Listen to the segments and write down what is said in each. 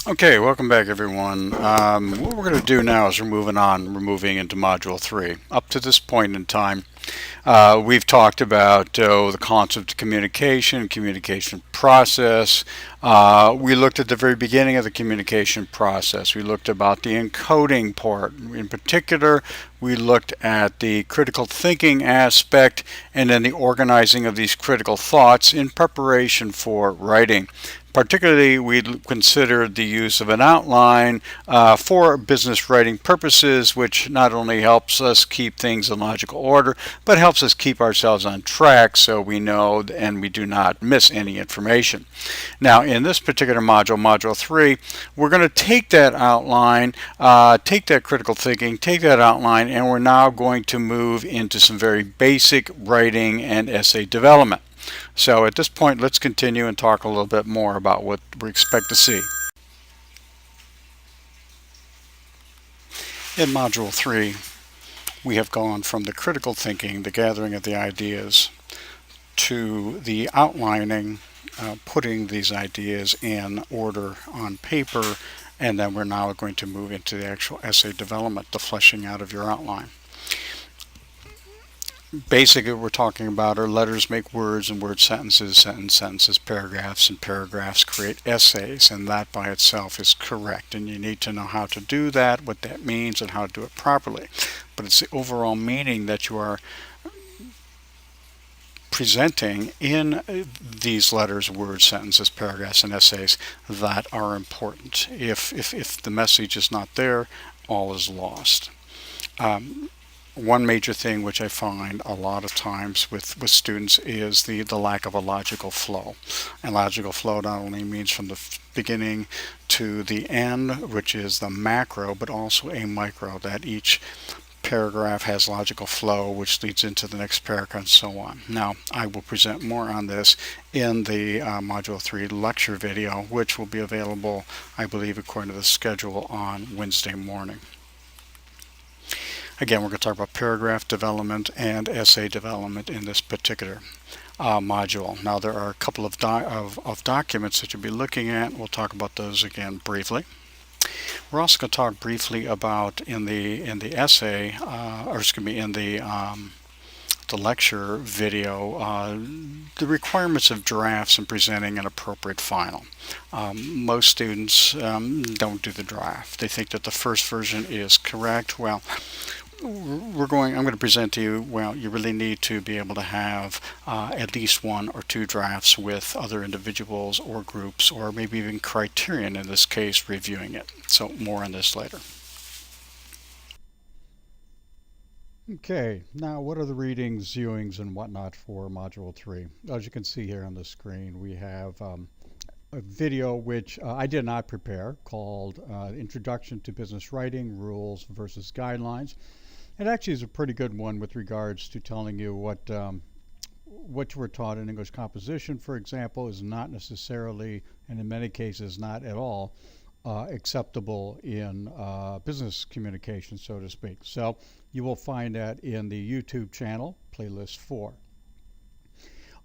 Okay, welcome back everyone. What we're going to do now is we're moving into Module 3. Up to this point in time, we've talked about the concept of communication process. We looked at the very beginning of the communication process. We looked about the encoding part. In particular, we looked at the critical thinking aspect and then the organizing of these critical thoughts in preparation for writing. Particularly, we considered the use of an outline for business writing purposes, which not only helps us keep things in logical order, but helps us keep ourselves on track so we know and we do not miss any information. Now, in this particular module, Module 3, we're going to take that outline, take that critical thinking, take that outline, and we're now going to move into some very basic writing and essay development. So at this point, let's continue and talk a little bit more about what we expect to see. In Module 3, we have gone from the critical thinking, the gathering of the ideas, to the outlining, putting these ideas in order on paper, and then we're now going to move into the actual essay development, the fleshing out of your outline. Basically, what we're talking about are letters make words, and word sentences, paragraphs, and paragraphs create essays, and that by itself is correct. And you need to know how to do that, what that means, and how to do it properly. But it's the overall meaning that you are presenting in these letters, words, sentences, paragraphs, and essays that are important. If the message is not there, all is lost. One major thing which I find a lot of times with students is the lack of a logical flow. And logical flow not only means from the beginning to the end, which is the macro, but also a micro, that each paragraph has logical flow, which leads into the next paragraph and so on. Now, I will present more on this in the Module 3 lecture video, which will be available, I believe, according to the schedule on Wednesday morning. Again, we're going to talk about paragraph development and essay development in this particular module. Now, there are a couple of documents that you'll be looking at. We'll talk about those again briefly. We're also going to talk briefly about in the essay, in the lecture video, the requirements of drafts and presenting an appropriate final. Most students don't do the draft. They think that the first version is correct. Well, I'm going to present to you, well, you really need to be able to have at least one or two drafts with other individuals or groups, or maybe even criterion, in this case, reviewing it. So more on this later. Okay, now what are the readings, viewings, and whatnot for Module 3? As you can see here on the screen, we have a video which I did not prepare, called Introduction to Business Writing, Rules versus Guidelines. It actually is a pretty good one with regards to telling you what you were taught in English composition, for example, is not necessarily, and in many cases not at all, acceptable in business communication, so to speak. So you will find that in the YouTube channel, playlist 4.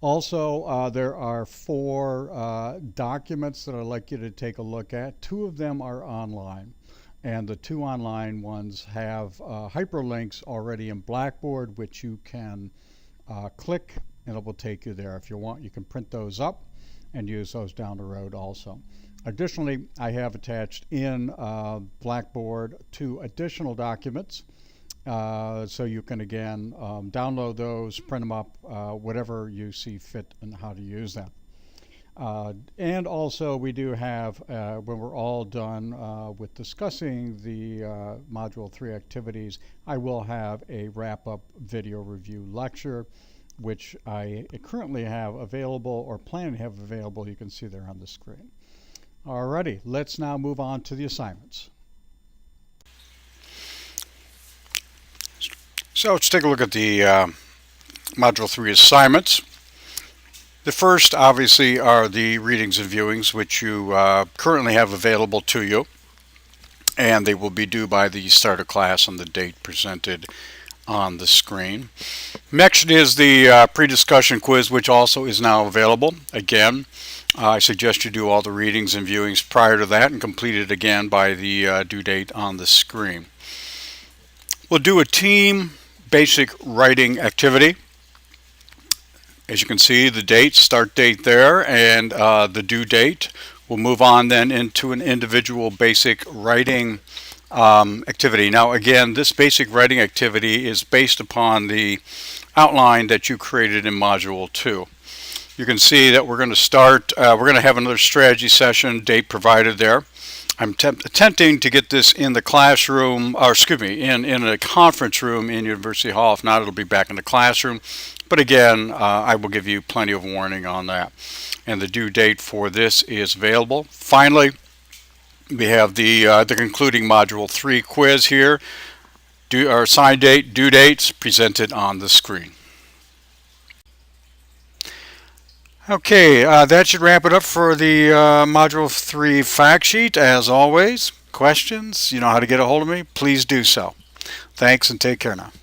Also, there are 4 documents that I'd like you to take a look at. 2 of them are online, and the 2 online ones have hyperlinks already in Blackboard, which you can click, and it will take you there. If you want, you can print those up and use those down the road also. Additionally, I have attached in Blackboard 2 additional documents, so you can again download those, print them up, whatever you see fit and how to use them. And also we do have, when we're all done with discussing the Module 3 activities, I will have a wrap-up video review lecture, which I currently have available, or plan to have available. You can see there on the screen. Alrighty, let's now move on to the assignments. So let's take a look at the Module 3 assignments. The first, obviously, are the readings and viewings, which you currently have available to you, and they will be due by the start of class on the date presented on the screen. Next is the pre-discussion quiz, which also is now available. Again, I suggest you do all the readings and viewings prior to that and complete it again by the due date on the screen. We'll do a team basic writing activity. As you can see, the date, start date there, and the due date. We'll move on then into an individual basic writing activity. Now again, this basic writing activity is based upon the outline that you created in Module 2. You can see that we're going to start, we're going to have another strategy session, date provided there. I'm attempting to get this in the classroom, or excuse me, in a conference room in University Hall. If not, it'll be back in the classroom. But again, I will give you plenty of warning on that. And the due date for this is available. Finally, we have the concluding Module 3 quiz here. Our assigned date, due dates presented on the screen. Okay, that should wrap it up for the Module 3 fact sheet. As always, questions, you know how to get a hold of me, please do so. Thanks and take care now.